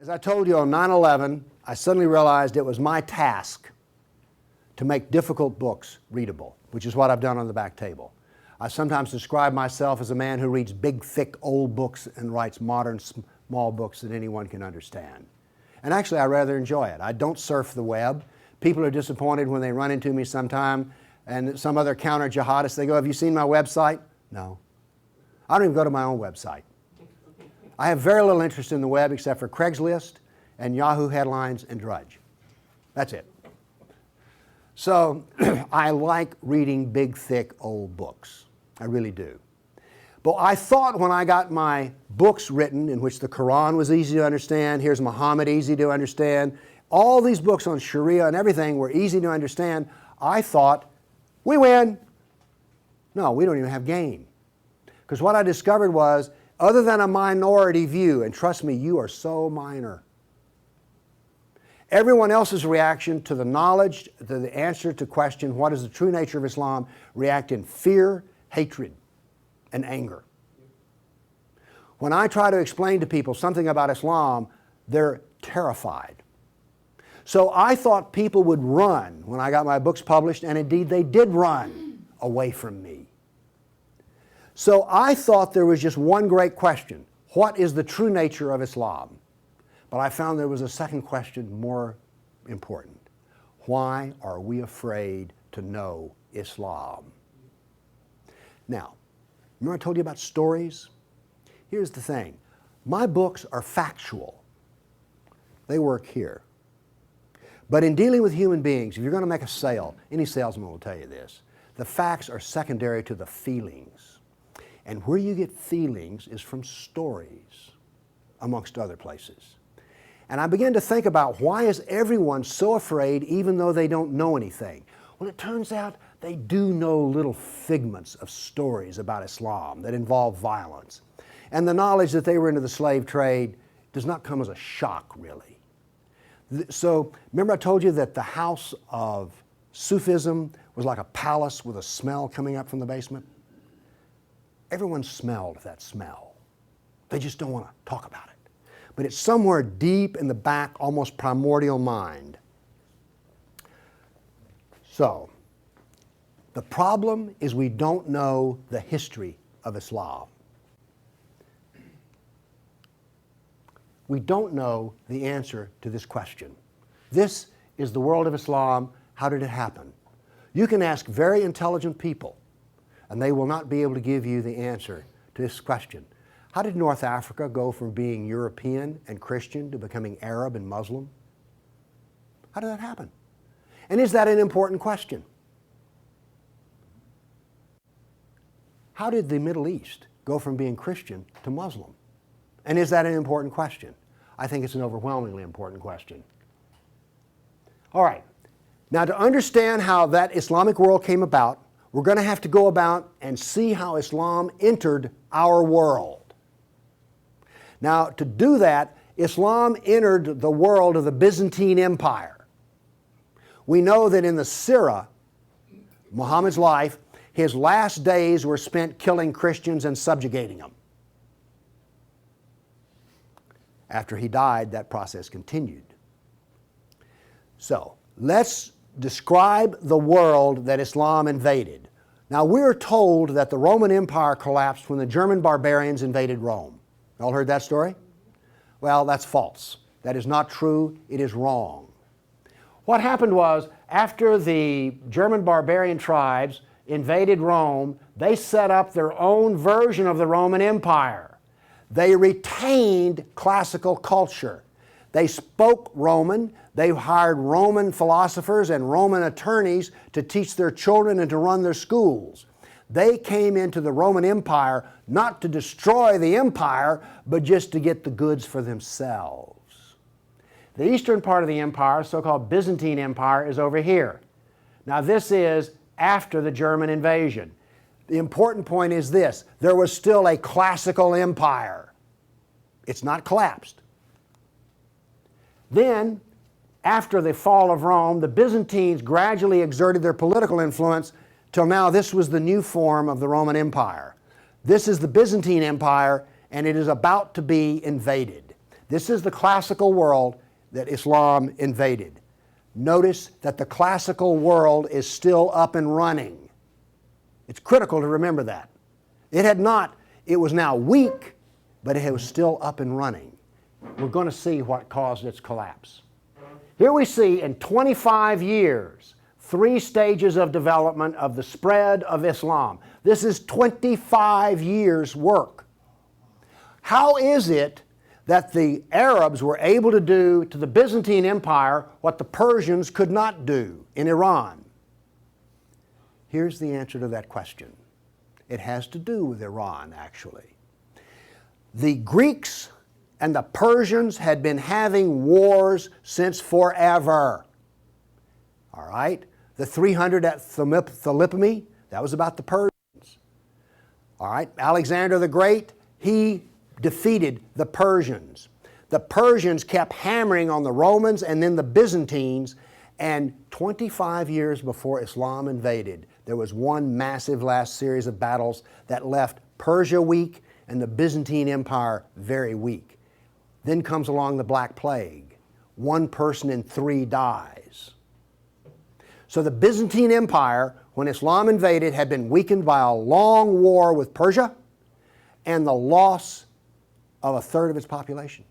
As I told you on 9/11, I suddenly realized it was my task to make difficult books readable, which is what I've done on the back table. I sometimes describe myself as a man who reads big, thick, old books and writes modern, small books that anyone can understand. And actually, I rather enjoy it. I don't surf the web. People are disappointed when they run into me sometime and some other counter-jihadist, they go, "Have you seen my website?" No. I don't even go to my own website. I have very little interest in the web except for Craigslist and Yahoo headlines and Drudge. That's it. So I like reading big, thick, old books. I really do. But I thought when I got my books written, in which the Quran was easy to understand, here's Muhammad, easy to understand, all these books on Sharia and everything were easy to understand, I thought, we win. No, we don't even have game. Because what I discovered was, other than a minority view, and trust me, you are so minor, everyone else's reaction to the knowledge, to the answer to question, what is the true nature of Islam, react in fear, hatred, and anger. When I try to explain to people something about Islam, they're terrified. So I thought people would run when I got my books published, and indeed they did run away from me. So I thought there was just one great question: what is the true nature of Islam? But I found there was a second question more important. Why are we afraid to know Islam? Now, remember I told you about stories? Here's the thing. My books are factual. They work here. But in dealing with human beings, if you're going to make a sale, any salesman will tell you this, the facts are secondary to the feelings. And where you get feelings is from stories, amongst other places. And I began to think about, why is everyone so afraid even though they don't know anything? Well, it turns out they do know little figments of stories about Islam that involve violence. And the knowledge that they were into the slave trade does not come as a shock, really. So, remember I told you that the house of Sufism was like a palace with a smell coming up from the basement? Everyone smelled that smell. They just don't want to talk about it. But it's somewhere deep in the back, almost primordial mind. So, the problem is we don't know the history of Islam. We don't know the answer to this question. This is the world of Islam. How did it happen? You can ask very intelligent people, and they will not be able to give you the answer to this question. How did North Africa go from being European and Christian to becoming Arab and Muslim? How did that happen? And is that an important question? How did the Middle East go from being Christian to Muslim? And is that an important question? I think it's an overwhelmingly important question. All right. Now, to understand how that Islamic world came about, we're going to have to go about and see how Islam entered our world. Now, to do that, Islam entered the world of the Byzantine Empire. We know that in the Sirah, Muhammad's life, his last days were spent killing Christians and subjugating them. After he died, that process continued. So, let's describe the world that Islam invaded. Now, we're told that the Roman Empire collapsed when the German barbarians invaded Rome. You all heard that story? Well, that's false. That is not true. It is wrong. What happened was, after the German barbarian tribes invaded Rome, they set up their own version of the Roman Empire. They retained classical culture. They spoke Roman. They hired Roman philosophers and Roman attorneys to teach their children and to run their schools. They came into the Roman Empire not to destroy the empire, but just to get the goods for themselves. The eastern part of the empire, so-called Byzantine Empire, is over here. Now, this is after the German invasion. The important point is this: there was still a classical empire. It's not collapsed. Then, after the fall of Rome, the Byzantines gradually exerted their political influence till now this was the new form of the Roman Empire. This is the Byzantine Empire, and it is about to be invaded. This is the classical world that Islam invaded. Notice that the classical world is still up and running. It's critical to remember that. It was now weak, but it was still up and running. We're going to see what caused its collapse. Here we see in 25 years, 3 stages of development of the spread of Islam. This is 25 years' work. How is it that the Arabs were able to do to the Byzantine Empire what the Persians could not do in Iran? Here's the answer to that question. It has to do with Iran, actually. The Greeks and the Persians had been having wars since forever. All right? The 300 at Thermopylae, that was about the Persians. All right? Alexander the Great, he defeated the Persians. The Persians kept hammering on the Romans and then the Byzantines, and 25 years before Islam invaded, there was one massive last series of battles that left Persia weak and the Byzantine Empire very weak. Then comes along the Black Plague. 1 person in 3 dies. So the Byzantine Empire, when Islam invaded, had been weakened by a long war with Persia and the loss of 1/3 of its population.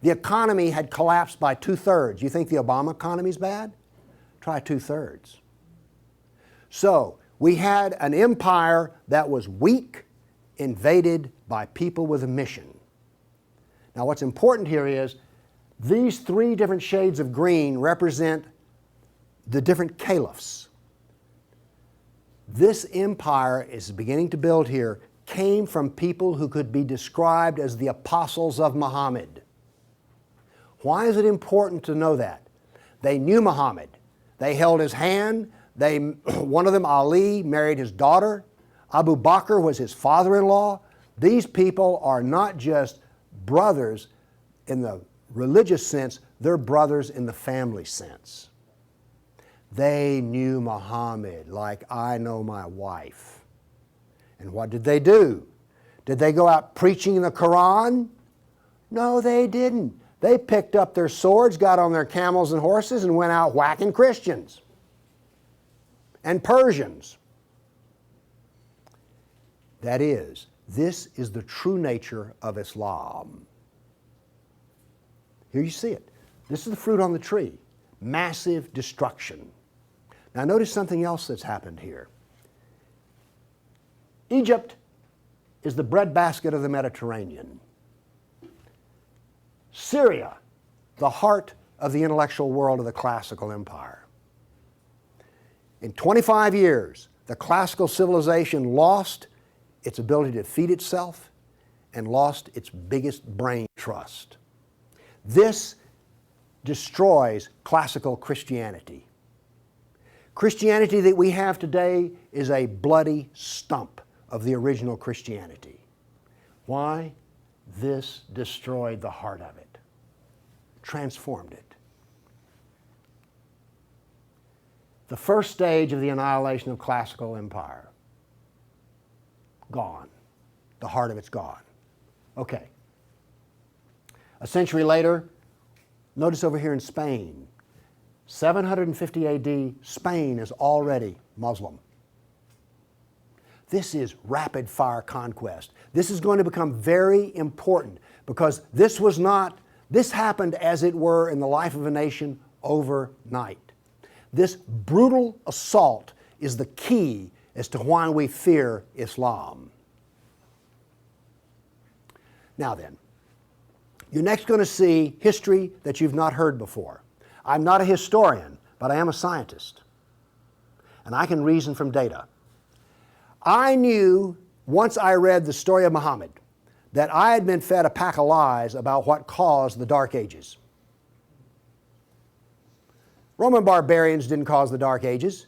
The economy had collapsed by 2/3. You think the Obama economy is bad? Try 2/3. So we had an empire that was weak, invaded by people with a mission. Now what's important here is these 3 different shades of green represent the different caliphs. This empire is beginning to build here came from people who could be described as the apostles of Muhammad. Why is it important to know that? They knew Muhammad. They held his hand. One of them, Ali, married his daughter. Abu Bakr was his father-in-law. These people are not just brothers in the religious sense, they're brothers in the family sense. They knew Muhammad like I know my wife. And what did they do? Did they go out preaching the Quran? No, they didn't. They picked up their swords, got on their camels and horses, and went out whacking Christians and Persians. That is, this is the true nature of Islam. Here you see it. This is the fruit on the tree. Massive destruction. Now notice something else that's happened here. Egypt is the breadbasket of the Mediterranean. Syria, the heart of the intellectual world of the classical empire. In 25 years, the classical civilization lost its ability to feed itself and lost its biggest brain trust. This destroys classical Christianity. Christianity that we have today is a bloody stump of the original Christianity. Why? This destroyed the heart of it, transformed it. The first stage of the annihilation of classical empire, gone. The heart of it's gone. Okay. A century later, notice over here in Spain, 750 AD, Spain is already Muslim. This is rapid fire conquest. This is going to become very important because this happened as it were in the life of a nation overnight. This brutal assault is the key as to why we fear Islam. Now then, you're next going to see history that you've not heard before. I'm not a historian, but I am a scientist. And I can reason from data. I knew, once I read the story of Muhammad, that I had been fed a pack of lies about what caused the Dark Ages. Roman barbarians didn't cause the Dark Ages.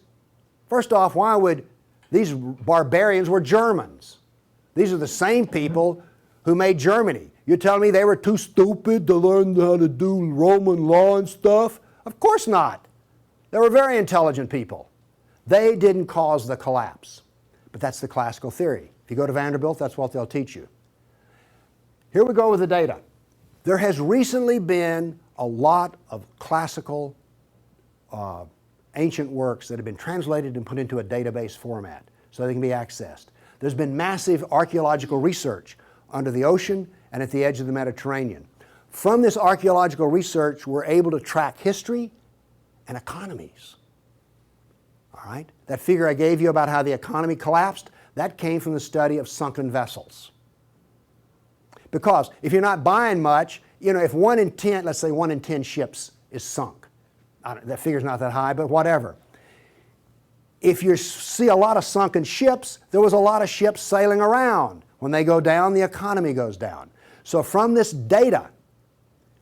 First off, why would these barbarians were Germans? These are the same people who made Germany. You're telling me they were too stupid to learn how to do Roman law and stuff? Of course not. They were very intelligent people. They didn't cause the collapse. But that's the classical theory. If you go to Vanderbilt, that's what they'll teach you. Here we go with the data. There has recently been a lot of classical ancient works that have been translated and put into a database format so they can be accessed. There's been massive archaeological research under the ocean and at the edge of the Mediterranean. From this archaeological research, we're able to track history and economies. All right? That figure I gave you about how the economy collapsed, that came from the study of sunken vessels. Because if you're not buying much, if 1 in 10, let's say 1 in 10 ships is sunk, that figure's not that high, but whatever. If you see a lot of sunken ships, there was a lot of ships sailing around. When they go down, the economy goes down. So from this data,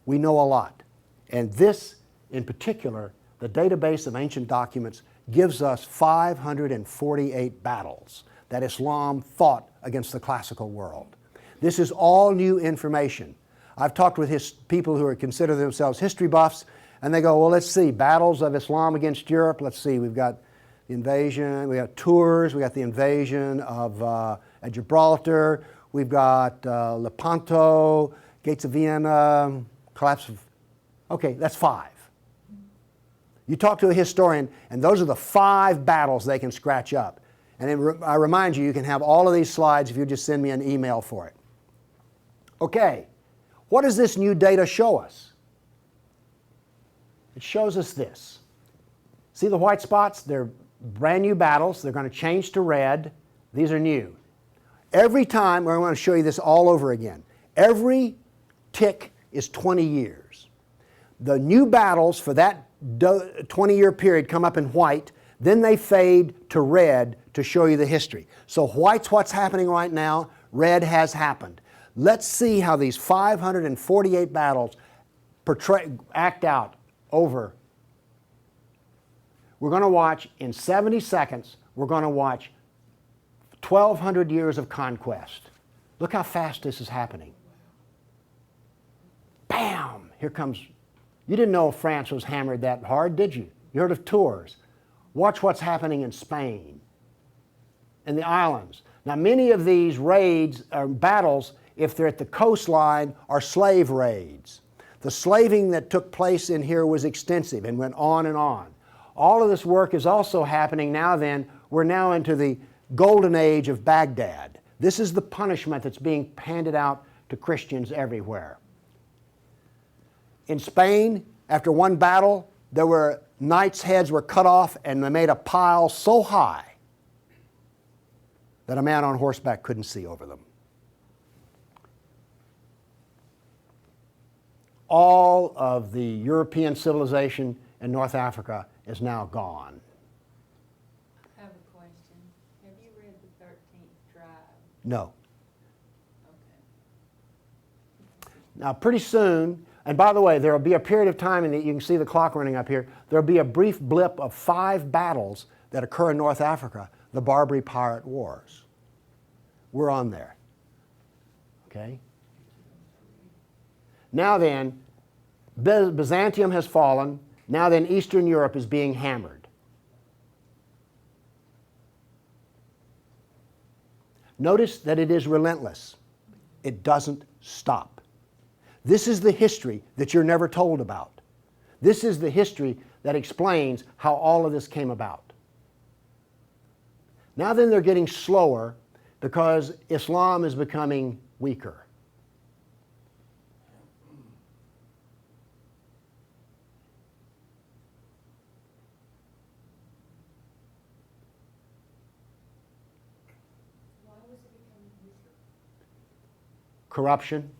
we know a lot. And this, in particular, the database of ancient documents, gives us 548 battles that Islam fought against the classical world. This is all new information. I've talked with people who consider themselves history buffs, and they go, well, let's see, battles of Islam against Europe. Let's see, we've got the invasion, we got Tours, we got the invasion of at Gibraltar, we've got Lepanto, Gates of Vienna, collapse of... Okay, that's 5. You talk to a historian, and those are the 5 battles they can scratch up. And I remind you, you can have all of these slides if you just send me an email for it. Okay, what does this new data show us? It shows us this. See the white spots? They're brand new battles. They're going to change to red. These are new. Every time, I want to show you this all over again. Every tick is 20 years. The new battles for that 20-year period come up in white, then they fade to red to show you the history. So white's what's happening right now, red has happened. Let's see how these 548 battles act out over. We're going to watch, in 70 seconds, we're going to watch 1,200 years of conquest. Look how fast this is happening. Bam! Here comes... You didn't know France was hammered that hard, did you? You heard of Tours. Watch what's happening in Spain and the islands. Now, many of these raids or battles, if they're at the coastline, are slave raids. The slaving that took place in here was extensive and went on and on. All of this work is also happening now then. We're now into the golden age of Baghdad. This is the punishment that's being handed out to Christians everywhere. In Spain, after one battle, there were knights' heads were cut off and they made a pile so high that a man on horseback couldn't see over them. All of the European civilization in North Africa is now gone. I have a question. Have you read the 13th Tribe? No. Okay. Now, pretty soon, and by the way, there will be a period of time, and you can see the clock running up here, there will be a brief blip of 5 battles that occur in North Africa, the Barbary Pirate Wars. We're on there. Okay? Now then, Byzantium has fallen. Now then, Eastern Europe is being hammered. Notice that it is relentless. It doesn't stop. This is the history that you're never told about. This is the history that explains how all of this came about. Now then, they're getting slower because Islam is becoming weaker. Why was it becoming weaker? Corruption.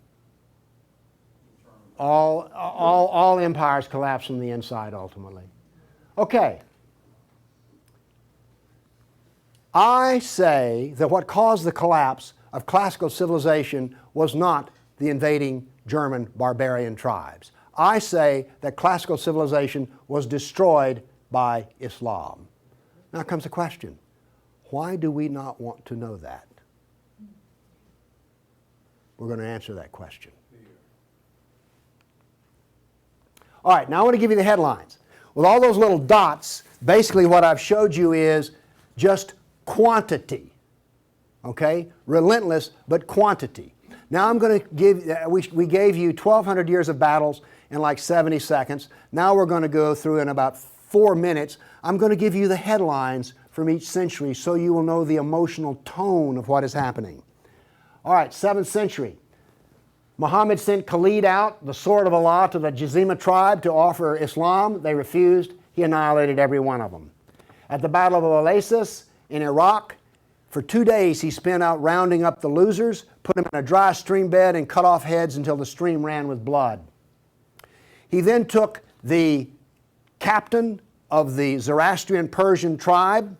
All empires collapse from the inside ultimately. Okay. I say that what caused the collapse of classical civilization was not the invading German barbarian tribes. I say that classical civilization was destroyed by Islam. Now comes the question, why do we not want to know that? We're going to answer that question. All right, now I want to give you the headlines. With all those little dots, basically what I've showed you is just quantity. Okay? Relentless, but quantity. Now I'm going to give, we gave you 1,200 years of battles in like 70 seconds. Now we're going to go through in about 4 minutes. I'm going to give you the headlines from each century so you will know the emotional tone of what is happening. All right, 7th century. Muhammad sent Khalid out, the sword of Allah, to the Jazima tribe to offer Islam. They refused. He annihilated every one of them. At the Battle of Oasis in Iraq, for 2 days he spent out rounding up the losers, put them in a dry stream bed and cut off heads until the stream ran with blood. He then took the captain of the Zoroastrian Persian tribe.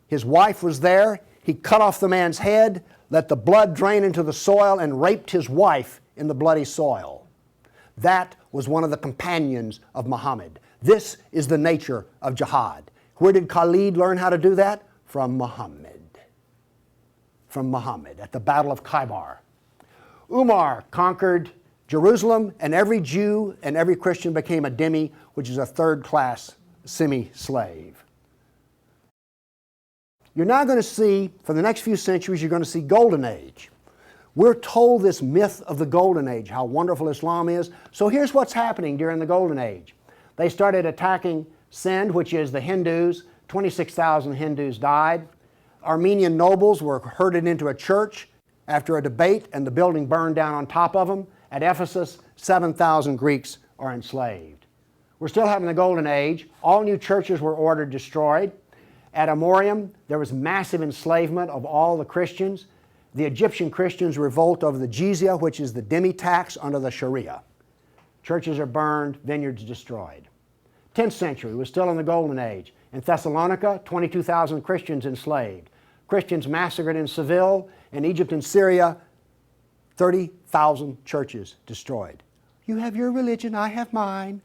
His wife was there. He cut off the man's head, let the blood drain into the soil, and raped his wife in the bloody soil. That was one of the companions of Muhammad. This is the nature of jihad. Where did Khalid learn how to do that? From Muhammad. From Muhammad at the Battle of Khaybar. Umar conquered Jerusalem, and every Jew and every Christian became a dhimmi, which is a third-class semi-slave. You're now going to see, for the next few centuries, you're going to see Golden Age. We're told this myth of the Golden Age, how wonderful Islam is. So here's what's happening during the Golden Age. They started attacking Sind, which is the Hindus. 26,000 Hindus died. Armenian nobles were herded into a church after a debate, and the building burned down on top of them. At Ephesus, 7,000 Greeks are enslaved. We're still having the Golden Age. All new churches were ordered destroyed. At Amorium, there was massive enslavement of all the Christians. The Egyptian Christians revolt over the jizya, which is the dhimmi tax under the Sharia. Churches are burned, vineyards destroyed. 10th century was still in the Golden Age. In Thessalonica, 22,000 Christians enslaved. Christians massacred in Seville. In Egypt and Syria, 30,000 churches destroyed. You have your religion, I have mine.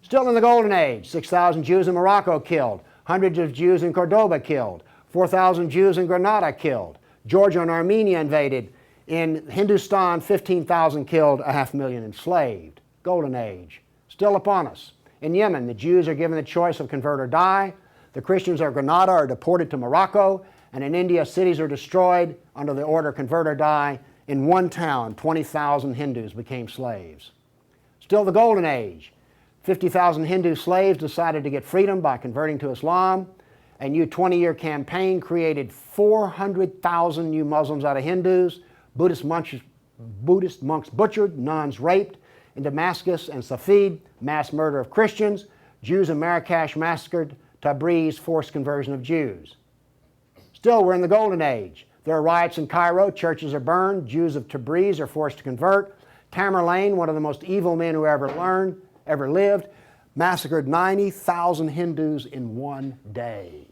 Still in the Golden Age, 6,000 Jews in Morocco killed, hundreds of Jews in Cordoba killed, 4,000 Jews in Granada killed, Georgia and Armenia invaded. In Hindustan, 15,000 killed, 500,000 enslaved. Golden Age, still upon us. In Yemen, the Jews are given the choice of convert or die. The Christians of Granada are deported to Morocco. And in India, cities are destroyed under the order convert or die. In one town, 20,000 Hindus became slaves. Still the Golden Age. 50,000 Hindu slaves decided to get freedom by converting to Islam. A new 20-year campaign created 400,000 new Muslims out of Hindus. Buddhist monks butchered, nuns raped. In Damascus and Safed, mass murder of Christians. Jews in Marrakesh massacred. Tabriz, forced conversion of Jews. Still, we're in the Golden Age. There are riots in Cairo, churches are burned, Jews of Tabriz are forced to convert. Tamerlane, one of the most evil men who ever lived, massacred 90,000 Hindus in one day.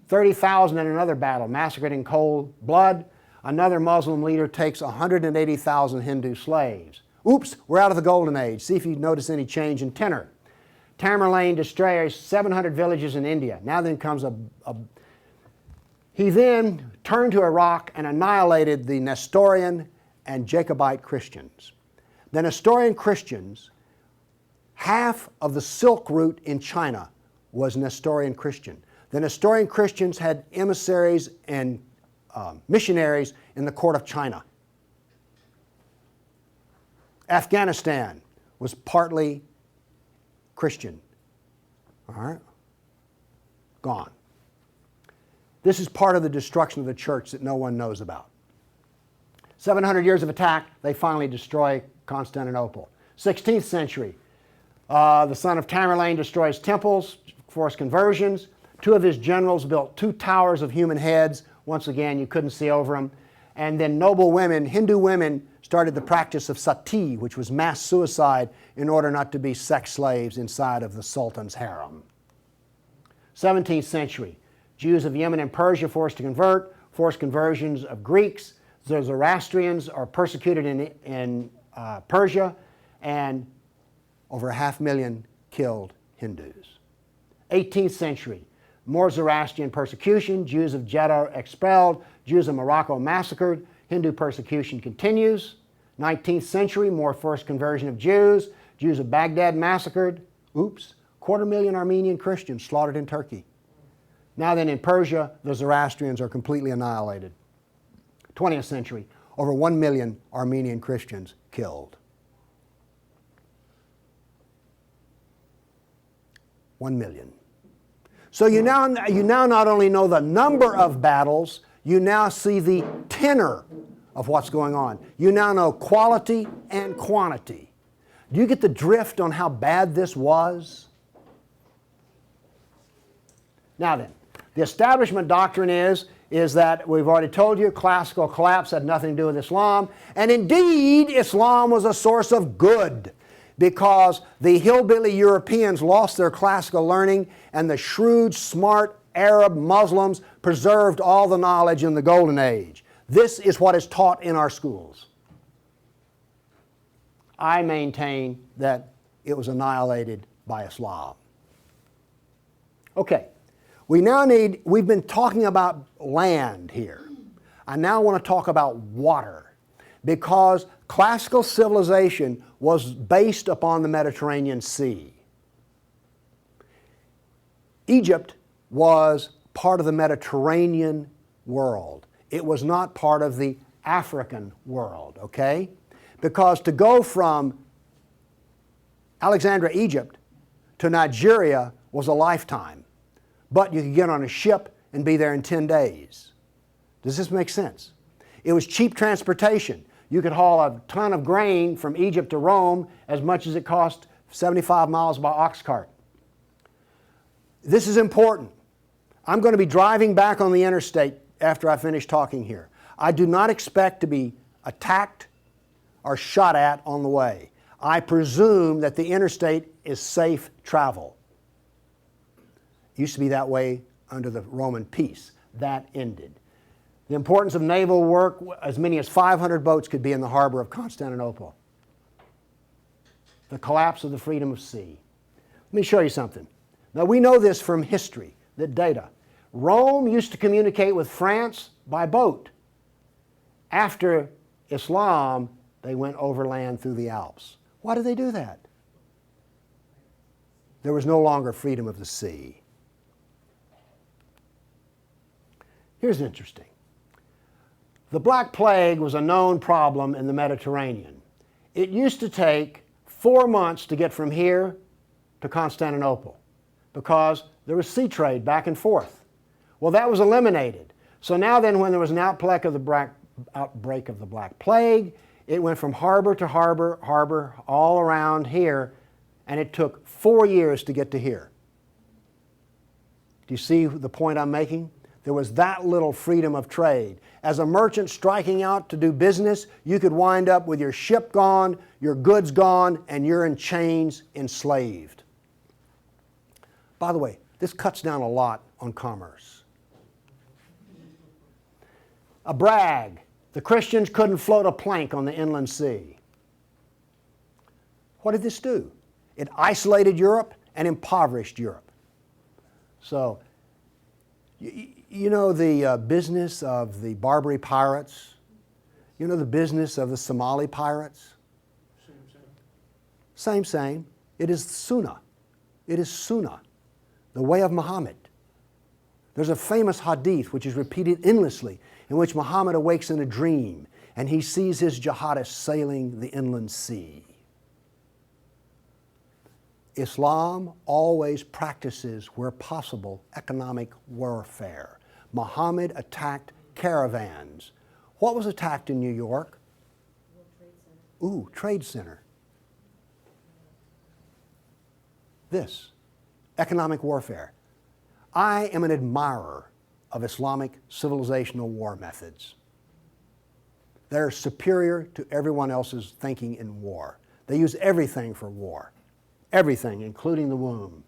30,000 in another battle, massacred in cold blood. Another Muslim leader takes 180,000 Hindu slaves. Oops, we're out of the Golden Age. See if you notice any change in tenor. Tamerlane destroys 700 villages in India. Now then comes He then turned to Iraq and annihilated the Nestorian and Jacobite Christians. The Nestorian Christians, half of the Silk Route in China was Nestorian Christian. The Nestorian Christians had emissaries and missionaries in the court of China. Afghanistan was partly Christian. All right? Gone. This is part of the destruction of the church that no one knows about. 700 years of attack, they finally destroy Constantinople. 16th century, the son of Tamerlane destroys temples, forced conversions. 2 of his generals built 2 towers of human heads. Once again, you couldn't see over them. And then noble women, Hindu women, started the practice of sati, which was mass suicide in order not to be sex slaves inside of the Sultan's harem. 17th century, Jews of Yemen and Persia forced to convert, forced conversions of Greeks. The Zoroastrians are persecuted in Persia, and over 500,000 killed Hindus. 18th century, more Zoroastrian persecution, Jews of Jeddah expelled, Jews of Morocco massacred, Hindu persecution continues. 19th century, more forced conversion of Jews, Jews of Baghdad massacred. Oops, 250,000 Armenian Christians slaughtered in Turkey. Now then in Persia, the Zoroastrians are completely annihilated. 20th century, over 1 million Armenian Christians killed. 1 million. So you now not only know the number of battles, you now see the tenor of what's going on. You now know quality and quantity. Do you get the drift on how bad this was? Now then, the establishment doctrine is that we've already told you classical collapse had nothing to do with Islam, and indeed Islam was a source of good because the hillbilly Europeans lost their classical learning and the shrewd, smart Arab Muslims preserved all the knowledge in the Golden Age. This is what is taught in our schools. I maintain that it was annihilated by Islam. Okay, we've been talking about land here. I now want to talk about water because classical civilization was based upon the Mediterranean Sea. Egypt was part of the Mediterranean world. It was not part of the African world, okay? Because to go from Alexandria, Egypt to Nigeria was a lifetime. But you could get on a ship and be there in 10 days. Does this make sense? It was cheap transportation. You could haul a ton of grain from Egypt to Rome as much as it cost 75 miles by ox cart. This is important. I'm going to be driving back on the interstate after I finish talking here. I do not expect to be attacked or shot at on the way. I presume that the interstate is safe travel. It used to be that way under the Roman peace. That ended. The importance of naval work, as many as 500 boats could be in the harbor of Constantinople. The collapse of the freedom of sea. Let me show you something. Now we know this from history, the data. Rome used to communicate with France by boat. After Islam, they went overland through the Alps. Why did they do that? There was no longer freedom of the sea. Here's interesting. The Black Plague was a known problem in the Mediterranean. It used to take 4 months to get from here to Constantinople because there was sea trade back and forth. Well, that was eliminated. So now then, when there was an outbreak of the Black Plague, it went from harbor to harbor, all around here, and it took 4 years to get to here. Do you see the point I'm making? There was that little freedom of trade. As a merchant striking out to do business, you could wind up with your ship gone, your goods gone, and you're in chains, enslaved. By the way, this cuts down a lot on commerce. A brag. The Christians couldn't float a plank on the inland sea. What did this do? It isolated Europe and impoverished Europe. So, you know the business of the Barbary pirates? You know the business of the Somali pirates? Same. It is Sunnah. It is Sunnah, the way of Muhammad. There's a famous hadith which is repeated endlessly in which Muhammad awakes in a dream and he sees his jihadists sailing the inland sea. Islam always practices, where possible, economic warfare. Muhammad attacked caravans. What was attacked in New York? Ooh, Trade Center. This, economic warfare. I am an admirer of Islamic civilizational war methods. They're superior to everyone else's thinking in war. They use everything for war. Everything, including the womb.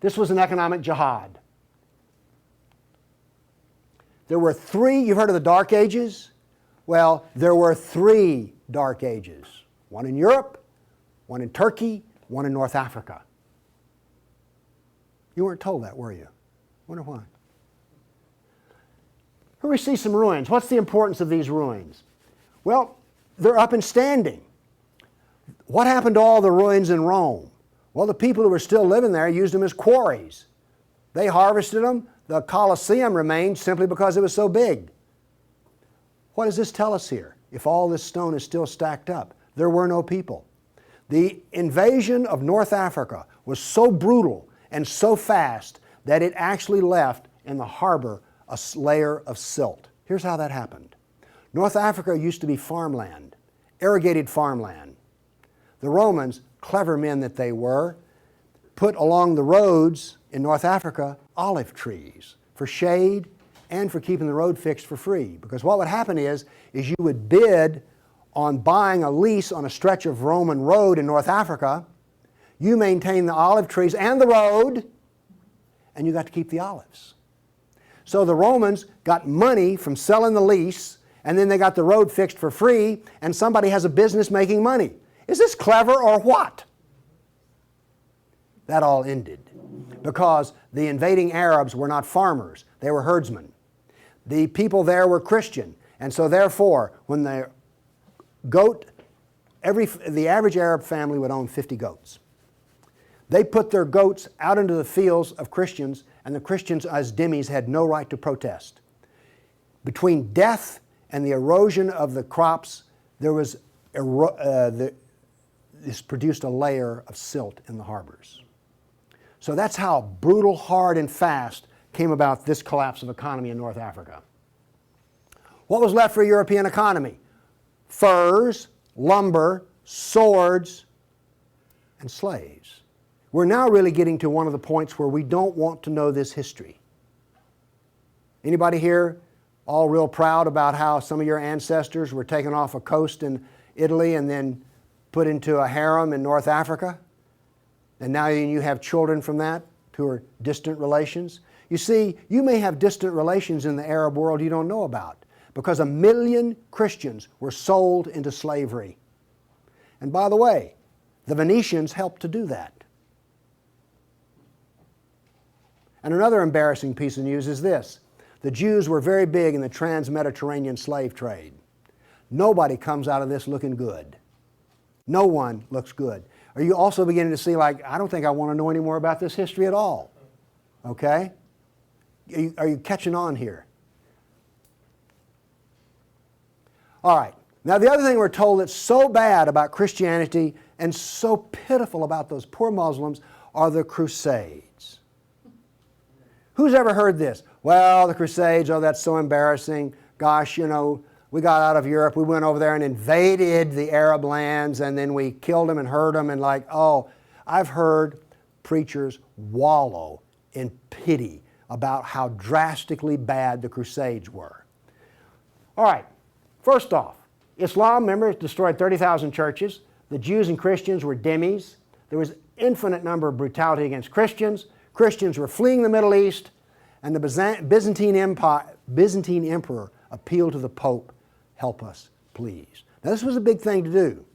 This was an economic jihad. There were 3, you've heard of the Dark Ages? Well, there were 3 Dark Ages. One in Europe, one in Turkey, one in North Africa. You weren't told that, were you? Wonder why. Here we see some ruins. What's the importance of these ruins? Well, they're up and standing. What happened to all the ruins in Rome? Well, the people who were still living there used them as quarries. They harvested them. The Colosseum remained simply because it was so big. What does this tell us here? If all this stone is still stacked up, there were no people. The invasion of North Africa was so brutal and so fast that it actually left in the harbor a layer of silt. Here's how that happened. North Africa used to be farmland, irrigated farmland. The Romans, clever men that they were, put along the roads in North Africa olive trees for shade and for keeping the road fixed for free. Because what would happen is you would bid on buying a lease on a stretch of Roman road in North Africa. You maintain the olive trees and the road, and you got to keep the olives. So the Romans got money from selling the lease, and then they got the road fixed for free, and somebody has a business making money. Is this clever or what? That all ended because the invading Arabs were not farmers, they were herdsmen. The people there were Christian, and so therefore, when the average Arab family would own 50 goats. They put their goats out into the fields of Christians, and the Christians as dhimmis had no right to protest. Between death and the erosion of the crops, there was this produced a layer of silt in the harbors. So that's how brutal, hard, and fast came about this collapse of economy in North Africa. What was left for a European economy? Furs, lumber, swords, and slaves. We're now really getting to one of the points where we don't want to know this history. Anybody here all real proud about how some of your ancestors were taken off a coast in Italy and then put into a harem in North Africa? And now you have children from that who are distant relations? You see, you may have distant relations in the Arab world you don't know about because 1 million Christians were sold into slavery. And by the way, the Venetians helped to do that. And another embarrassing piece of news is this. The Jews were very big in the trans-Mediterranean slave trade. Nobody comes out of this looking good. No one looks good. Are you also beginning to see, like, I don't think I want to know any more about this history at all? Okay? Are you catching on here? All right. Now, the other thing we're told that's so bad about Christianity and so pitiful about those poor Muslims are the Crusades. Who's ever heard this? Well, the Crusades, oh, that's so embarrassing. Gosh, you know, we got out of Europe, we went over there and invaded the Arab lands, and then we killed them and hurt them, and like, oh, I've heard preachers wallow in pity about how drastically bad the Crusades were. All right, first off, Islam, remember, destroyed 30,000 churches. The Jews and Christians were dhimmis. There was infinite number of brutality against Christians. Christians were fleeing the Middle East, and the Byzantine emperor appealed to the Pope, help us, please. Now this was a big thing to do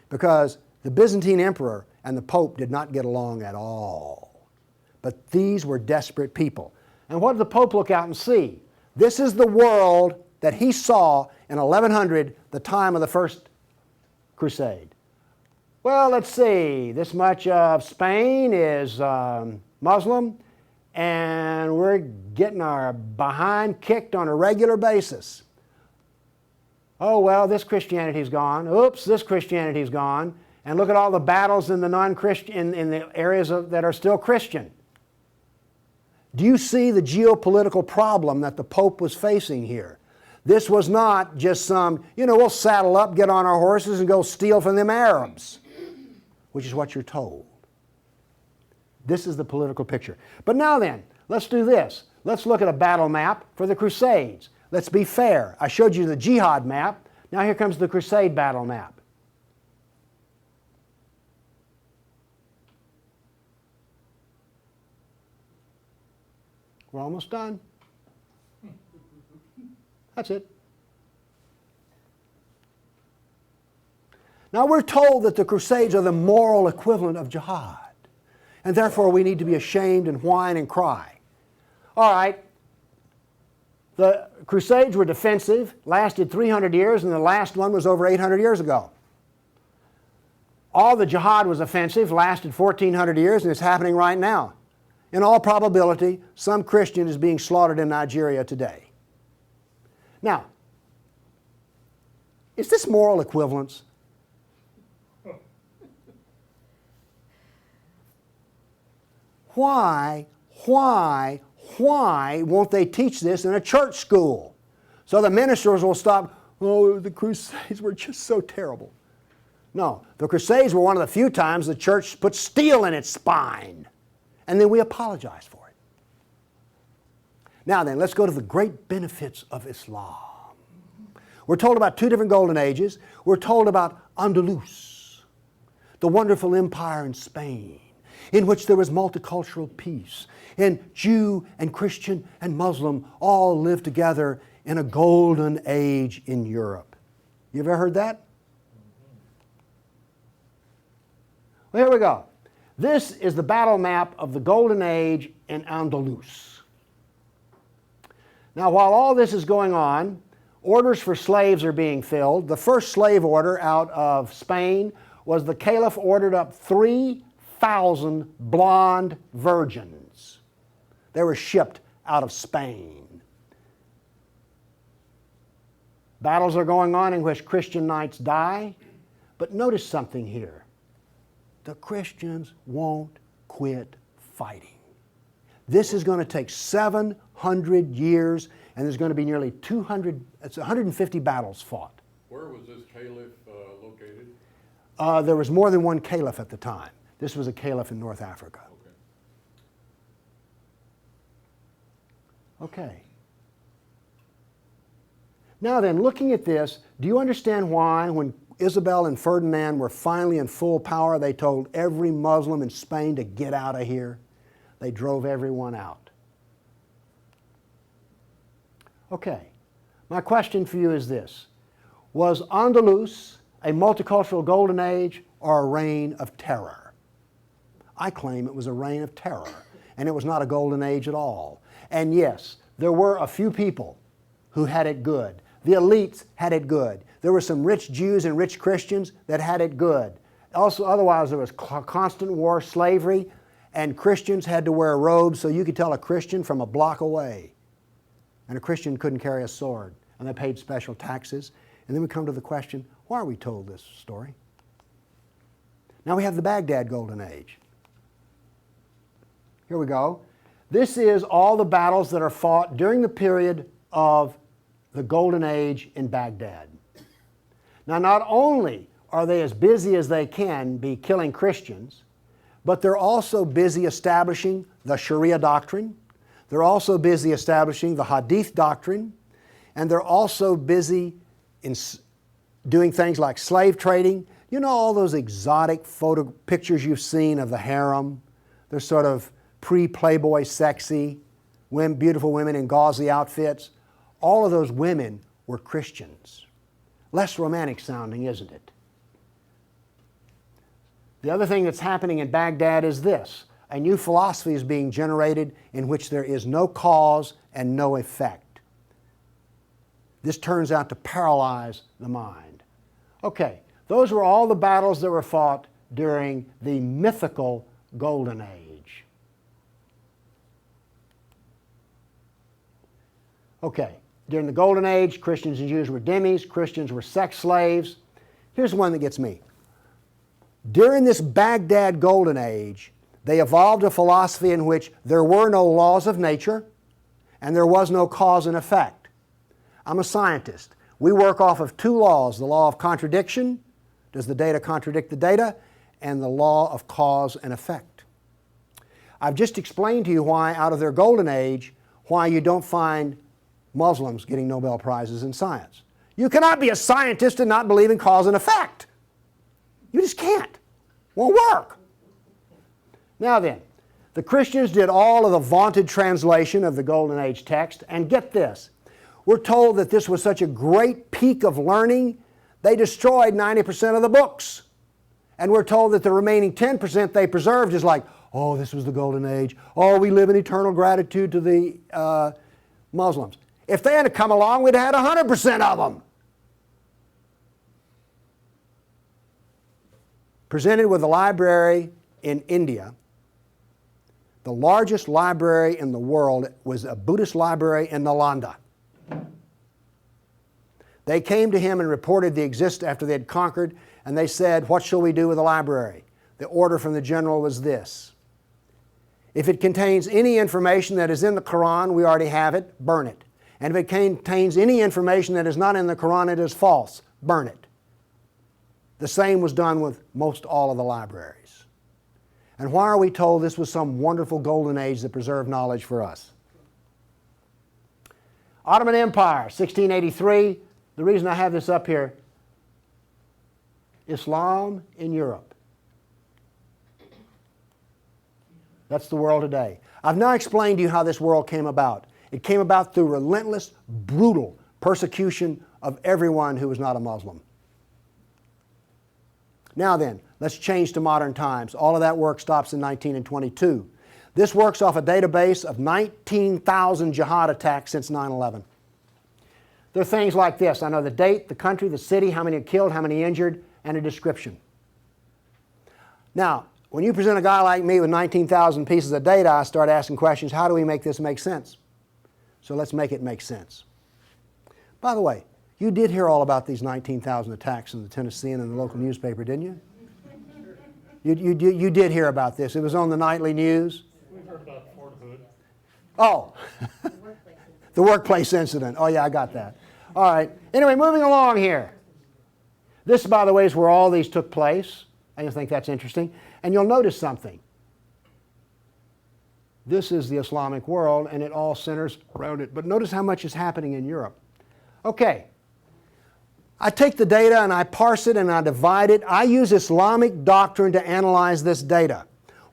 because the Byzantine emperor and the Pope did not get along at all. But these were desperate people. And what did the Pope look out and see? This is the world that he saw in 1100, the time of the First Crusade. Well, let's see, this much of Spain is Muslim, and we're getting our behind kicked on a regular basis. Oh, well, this Christianity's gone. Oops, this Christianity's gone. And look at all the battles in the non-Christian, in the areas that are still Christian. Do you see the geopolitical problem that the Pope was facing here? This was not just some, you know, we'll saddle up, get on our horses, and go steal from them Arabs, which is what you're told. This is the political picture. But now then, let's do this. Let's look at a battle map for the Crusades. Let's be fair. I showed you the Jihad map. Now here comes the Crusade battle map. We're almost done. That's it. Now we're told that the Crusades are the moral equivalent of jihad, and therefore we need to be ashamed and whine and cry. All right, the Crusades were defensive, lasted 300 years, and the last one was over 800 years ago. All the jihad was offensive, lasted 1,400 years, and it's happening right now. In all probability, some Christian is being slaughtered in Nigeria today. Now, Is this moral equivalence? Why won't they teach this in a church school? So the ministers will stop, oh, the Crusades were just so terrible. No, the Crusades were one of the few times the church put steel in its spine. And then we apologize for it. Now then, let's go to the great benefits of Islam. We're told about two different golden ages. We're told about Andalus, the wonderful empire in Spain, in which there was multicultural peace, and Jew and Christian and Muslim all lived together in a golden age in Europe. You ever heard that? Well, here we go. This is the battle map of the golden age in Andalus. Now, while all this is going on, orders for slaves are being filled. The first slave order out of Spain was the Caliph ordered up 3,000 blonde virgins. They were shipped out of Spain. Battles are going on in which Christian knights die, but notice something here. The Christians won't quit fighting. This is going to take 700 years, and there's going to be nearly 150 battles fought. Where was this caliph located? There was more than one caliph at the time. This was a caliph in North Africa. Okay. Now then, looking at this, do you understand why when Isabel and Ferdinand were finally in full power, they told every Muslim in Spain to get out of here? They drove everyone out. Okay, my question for you is this. Was Andalus a multicultural golden age or a reign of terror? I claim it was a reign of terror, and it was not a golden age at all. And yes, there were a few people who had it good. The elites had it good. There were some rich Jews and rich Christians that had it good. Also, otherwise, there was constant war, slavery, and Christians had to wear robes so you could tell a Christian from a block away. And a Christian couldn't carry a sword, and they paid special taxes. And then we come to the question, why are we told this story? Now we have the Baghdad Golden Age. Here we go. This is all the battles that are fought during the period of the Golden Age in Baghdad. Now, not only are they as busy as they can be killing Christians, but they're also busy establishing the Sharia doctrine. They're also busy establishing the Hadith doctrine. And they're also busy in doing things like slave trading. You know all those exotic photo pictures you've seen of the harem? They're sort of pre-Playboy sexy, beautiful women in gauzy outfits. All of those women were Christians. Less romantic sounding, isn't it? The other thing that's happening in Baghdad is this. A new philosophy is being generated in which there is no cause and no effect. This turns out to paralyze the mind. Okay, those were all the battles that were fought during the mythical Golden Age. Okay, during the Golden Age, Christians and Jews were dhimmis, Christians were sex slaves. Here's one that gets me. During this Baghdad Golden Age, they evolved a philosophy in which there were no laws of nature and there was no cause and effect. I'm a scientist. We work off of two laws, the law of contradiction, does the data contradict the data, and the law of cause and effect. I've just explained to you why out of their Golden Age, why you don't find Muslims getting Nobel Prizes in science. You cannot be a scientist and not believe in cause and effect. You just can't. Won't work. Now then, the Christians did all of the vaunted translation of the Golden Age text, and get this. We're told that this was such a great peak of learning, they destroyed 90% of the books. And we're told that the remaining 10% they preserved is like, oh, this was the Golden Age. Oh, we live in eternal gratitude to the Muslims. If they had come along, we'd have had 100% of them. Presented with a library in India, the largest library in the world was a Buddhist library in Nalanda. They came to him and reported the existence after they had conquered, and they said, "What shall we do with the library?" The order from the general was this: if it contains any information that is in the Quran, we already have it, burn it. And if it contains any information that is not in the Quran, it is false, burn it. The same was done with most all of the libraries. And why are we told this was some wonderful golden age that preserved knowledge for us? Ottoman Empire, 1683. The reason I have this up here, Islam in Europe. That's the world today. I've now explained to you how this world came about. It came about through relentless, brutal persecution of everyone who was not a Muslim. Now then, let's change to modern times. All of that work stops in 1922. This works off a database of 19,000 jihad attacks since 9/11. There are things like this. I know the date, the country, the city, how many are killed, how many injured, and a description. Now, when you present a guy like me with 19,000 pieces of data, I start asking questions. How do we make this make sense? So let's make it make sense. By the way, you did hear all about these 19,000 attacks in the Tennessean and the local newspaper, didn't you? You did hear about this. It was on the nightly news. We've heard about Fort Hood. Oh, the workplace incident. Oh yeah, I got that. All right. Anyway, moving along here. This, by the way, is where all these took place. I think that's interesting. And you'll notice something. This is the Islamic world, and it all centers around it. But notice how much is happening in Europe. Okay. I take the data and I parse it and I divide it. I use Islamic doctrine to analyze this data.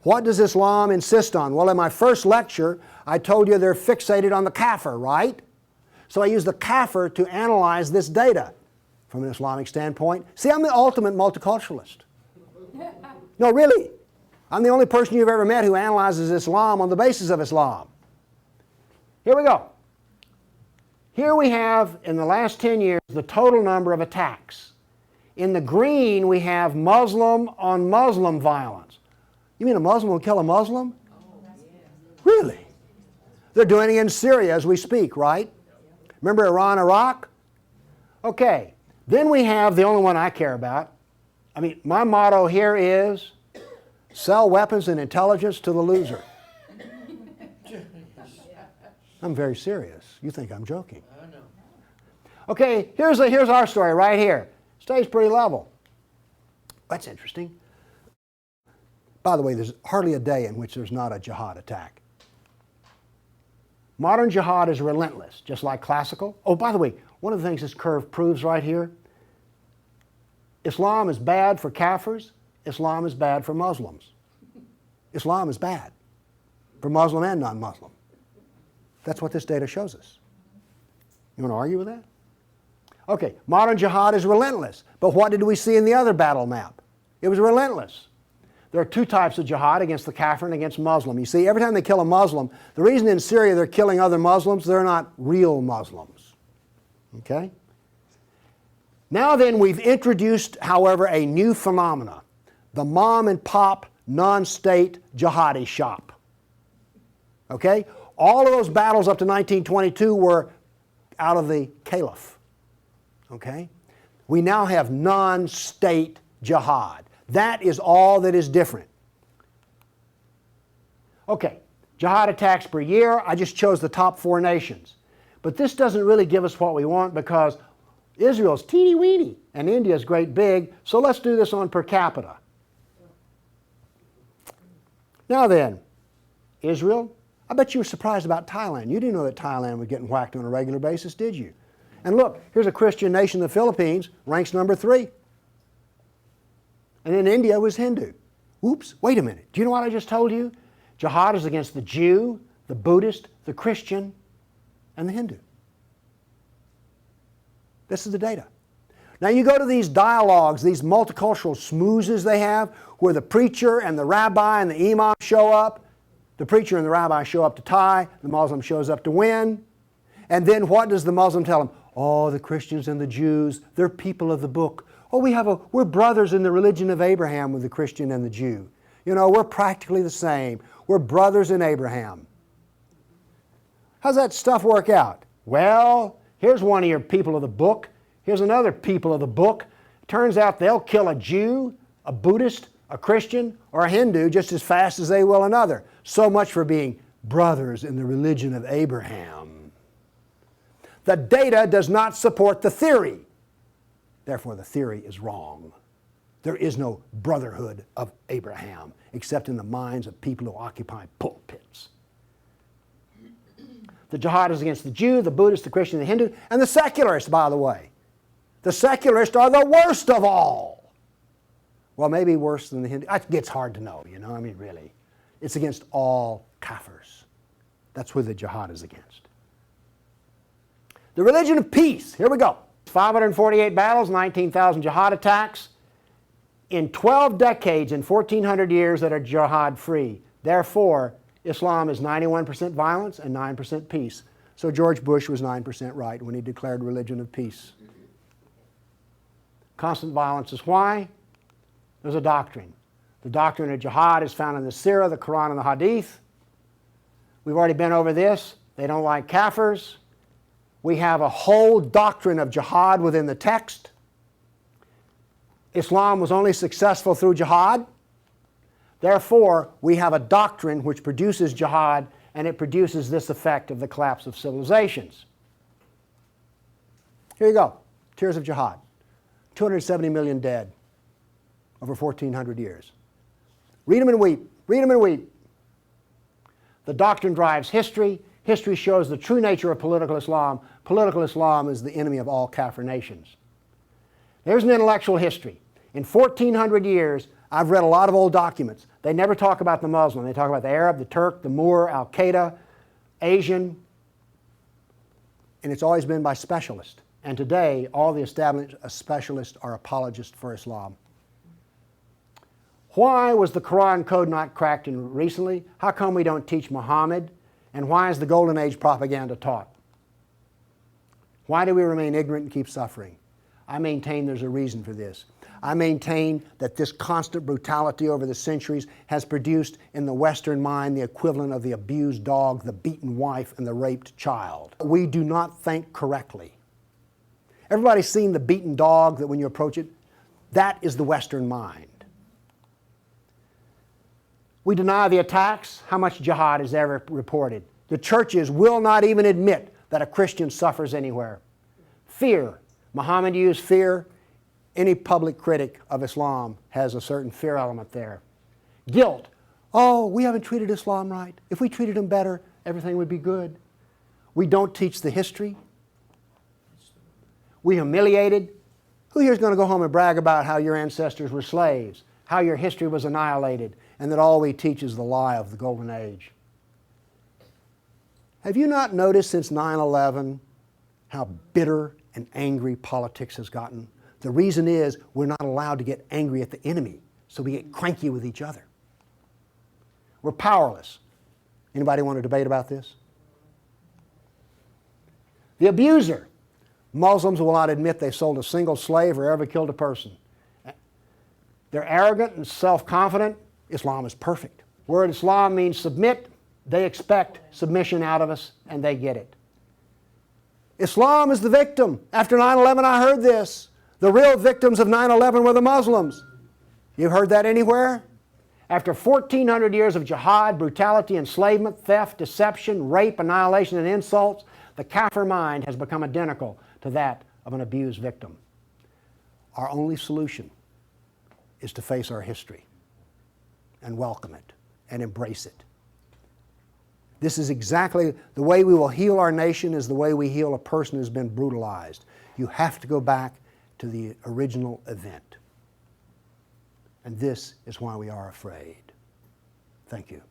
What does Islam insist on? Well, in my first lecture, I told you they're fixated on the kafir, right? So I use the kafir to analyze this data from an Islamic standpoint. See, I'm the ultimate multiculturalist. No, really. I'm the only person you've ever met who analyzes Islam on the basis of Islam. Here we go. Here we have, in the last 10 years, the total number of attacks. In the green, we have Muslim on Muslim violence. You mean a Muslim will kill a Muslim? Really? They're doing it in Syria as we speak, right? Remember Iran, Iraq? Okay. Then we have the only one I care about. I mean, my motto here is sell weapons and intelligence to the loser. I'm very serious. You think I'm joking. I know. Okay, here's our story right here. Stays pretty level. That's interesting. By the way, there's hardly a day in which there's not a jihad attack. Modern jihad is relentless, just like classical. Oh, by the way, one of the things this curve proves right here, Islam is bad for Kafirs, Islam is bad for Muslims. Islam is bad for Muslim and non-Muslim. That's what this data shows us. You want to argue with that? Okay, modern jihad is relentless. But what did we see in the other battle map? It was relentless. There are two types of jihad, against the kafir and against Muslim. You see, every time they kill a Muslim, the reason in Syria they're killing other Muslims, they're not real Muslims. Okay? Now then, we've introduced, however, a new phenomena. The mom and pop non-state jihadi shop. Okay? All of those battles up to 1922 were out of the caliph. Okay? We now have non-state jihad. That is all that is different. Okay, jihad attacks per year. I just chose the top 4 nations. But this doesn't really give us what we want because Israel's teeny weeny and India's great big, so let's do this on per capita. Now then, Israel, I bet you were surprised about Thailand. You didn't know that Thailand was getting whacked on a regular basis, did you? And look, here's a Christian nation, the Philippines, ranks number 3. And then India was Hindu. Oops, wait a minute. Do you know what I just told you? Jihad is against the Jew, the Buddhist, the Christian, and the Hindu. This is the data. Now you go to these dialogues, these multicultural smoozes they have, where the preacher and the rabbi and the imam show up. The preacher and the rabbi show up to tie, the Muslim shows up to win. And then what does the Muslim tell them? Oh, the Christians and the Jews, they're people of the book. Oh, we're brothers in the religion of Abraham with the Christian and the Jew. You know, we're practically the same. We're brothers in Abraham. How's that stuff work out? Well, here's one of your people of the book. Here's another people of the book. Turns out they'll kill a Jew, a Buddhist, a Christian, or a Hindu just as fast as they will another. So much for being brothers in the religion of Abraham. The data does not support the theory. Therefore, the theory is wrong. There is no brotherhood of Abraham except in the minds of people who occupy pulpits. The jihad is against the Jew, the Buddhist, the Christian, the Hindu, and the secularists, by the way. The secularists are the worst of all. Well, maybe worse than the Hindu. It gets hard to know, you know, I mean, really. It's against all kafirs. That's who the jihad is against. The religion of peace. Here we go. 548 battles, 19,000 jihad attacks. In 12 decades, in 1,400 years that are jihad-free. Therefore, Islam is 91% violence and 9% peace. So George Bush was 9% right when he declared religion of peace. Constant violence is why? There's a doctrine. The doctrine of jihad is found in the Sirah, the Quran, and the Hadith. We've already been over this. They don't like kafirs. We have a whole doctrine of jihad within the text. Islam was only successful through jihad. Therefore, we have a doctrine which produces jihad, and it produces this effect of the collapse of civilizations. Here you go. Tears of jihad. 270 million dead over 1,400 years. Read them and weep. Read them and weep. The doctrine drives history. History shows the true nature of political Islam. Political Islam is the enemy of all Kafir nations. There's an intellectual history. In 1,400 years, I've read a lot of old documents. They never talk about the Muslim. They talk about the Arab, the Turk, the Moor, Al-Qaeda, Asian, and it's always been by specialists. And today, all the established specialists are apologists for Islam. Why was the Quran code not cracked recently? How come we don't teach Muhammad? And why is the Golden Age propaganda taught? Why do we remain ignorant and keep suffering? I maintain there's a reason for this. I maintain that this constant brutality over the centuries has produced in the Western mind the equivalent of the abused dog, the beaten wife, and the raped child. We do not think correctly. Everybody's seen the beaten dog that when you approach it? That is the Western mind. We deny the attacks. How much jihad is ever reported? The churches will not even admit that a Christian suffers anywhere. Fear. Muhammad used fear. Any public critic of Islam has a certain fear element there. Guilt. Oh, we haven't treated Islam right. If we treated them better, everything would be good. We don't teach the history. We humiliated. Who here is going to go home and brag about how your ancestors were slaves, how your history was annihilated, and that all we teach is the lie of the Golden Age? Have you not noticed since 9/11 how bitter and angry politics has gotten? The reason is we're not allowed to get angry at the enemy, so we get cranky with each other. We're powerless. Anybody want to debate about this? The abuser. Muslims will not admit they sold a single slave or ever killed a person. They're arrogant and self-confident. Islam is perfect. Word Islam means submit. They expect submission out of us, and they get it. Islam is the victim. After 9/11, I heard this. The real victims of 9/11 were the Muslims. You've heard that anywhere? After 1,400 years of jihad, brutality, enslavement, theft, deception, rape, annihilation, and insults, the Kafir mind has become identical to that of an abused victim. Our only solution is to face our history and welcome it and embrace it. This is exactly the way we will heal our nation, is the way we heal a person who's been brutalized. You have to go back to the original event. And this is why we are afraid. Thank you.